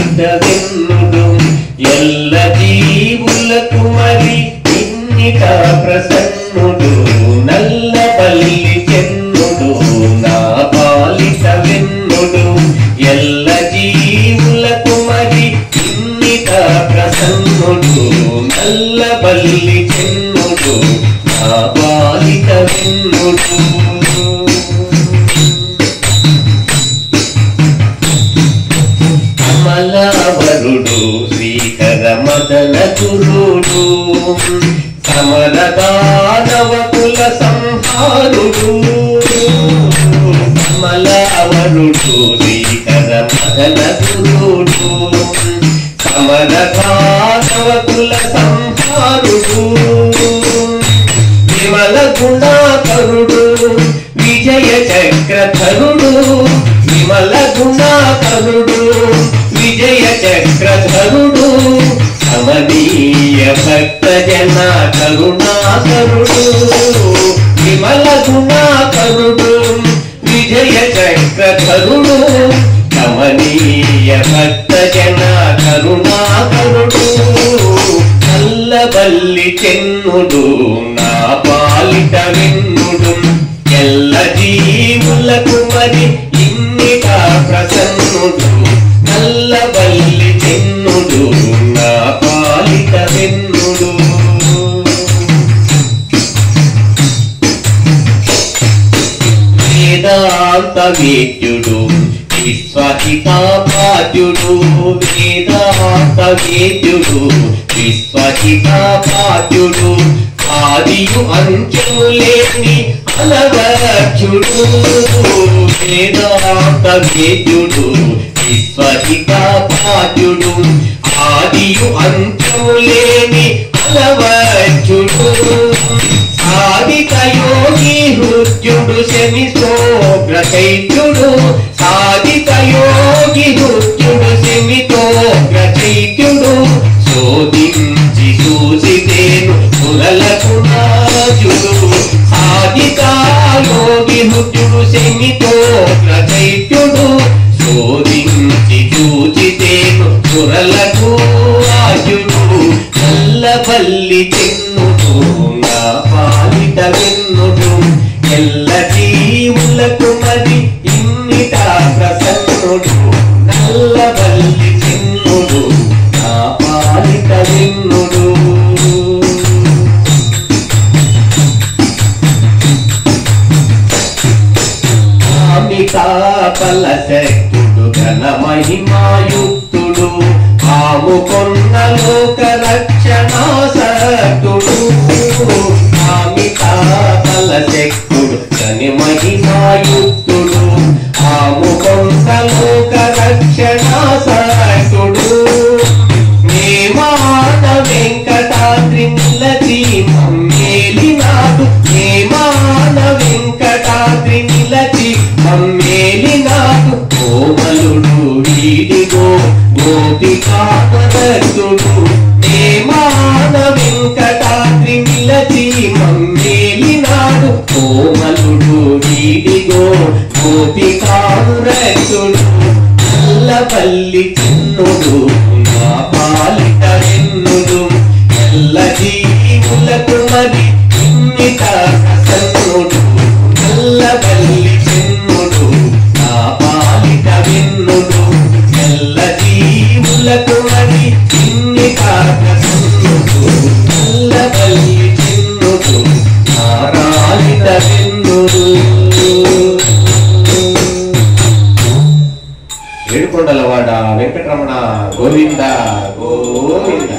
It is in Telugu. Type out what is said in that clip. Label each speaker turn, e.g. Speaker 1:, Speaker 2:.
Speaker 1: పాలిట వెన్నుడు ఎల్ల జీవులకు మరి ఇన్నిట ప్రసన్నుడు నల్లబల్లి చెన్నుడు నా పాలిట వెన్నుడు ఎల్ల జీవులకు మరి ఇన్నిట ప్రసన్నుడు నల్లబల్లి చెన్నుడు నా పాలిట వెన్నుడు కమలావరుడు శ్రీకర మదన గురుడు సమరదానవ కుల సంహారుడు కమలావరుడు శ్రీకర మదన గురుడు సమరదానవ కుల సంహారుడు విమల గుణాకరుడు విజయ చక్రధరుడు విమల గుణాకరుడు విజయ చక్రధరుడు కమనీయ భక్త జన కరుణాకరుడు విమల గుణాకరుడు విజయ చక్రధరుడు కమనీయ భక్త జన కరుణాకరుడు నల్లబల్లి చెన్నుడు నా పాలిట వెన్నుడు ఎల్ల జీవులకు మరి ఇన్నిట ప్రసన్నుడు నల్లబల్లి చెన్నుడు నా పాలిట వెన్నుడు వేదాంత వేద్యుడు విశ్వహితాపాద్యుడు వేదాంత వేద్యుడు విశ్వహితాపాద్యుడు ఆదియు అంత్యము లేని అలవర్చుడు వేదాంత వేద్యుడు విశ్వహితాపాద్యుడు ఆదియు అంత్యము లేని అలవర్చుడు సాధిక యోగి హృద్యుడు శని సోగ్రచైత్యుడు సాధిక యోగి హృద్యుడు శనితోగ్రచైత్యుడు శోధించి చూసితేను పురలకు నాజుడు సాధిక యోగి హృద్యుడు శనితోగ్రచైత్యుడు శోధించి చూచితేను పురలకు ఆజుడు నల్లబల్లి చెన్నుడు నా పాలిట వెన్నుడు ఎల్ల జీవులకు మరి ఇన్నిట ప్రసన్నుడు నల్లబల్లి చెన్నుడు నా పాలిట వెన్నుడు కామికాపల శక్తుడు ఘన మహిమాయుక్తుడు ఆముకొన్న లోక రక్షణాసక్తుడు కామికాపల శక్తుడు ఘన మహిమాయుక్తుడు ఆముకొన్న లోక రక్షణాసక్తుడు నేమాన వెంకటాద్రి నిలచి మమ్మేలినాడు నేమాన వెంకటాద్రి నిలచి మమ్మేలినాడు కోమలుడు వీడిగో గోపికాపదత్తుడు నేమాన వెంకటాద్రి నిలచి మమ్మేలినాడు కోమలుడు వీడిగో గోపికారత్తుడు నల్లబల్లి చెన్నుడు నా పాలిట వెన్నుడు ఎల్ల జీవులకు మరి ఇన్నిట ప్రసన్నుడు నల్లబల్లి చెన్నుడు నా పాలిట వెన్నుడు ఎల్ల జీవులకు మరి ఇన్నిట ప్రసన్నుడు నల్లబల్లి చెన్నుడు నా పాలిట వెన్నుడు ఏడుకొండలవాడ వెంకటరమణ గోవింద గోవింద.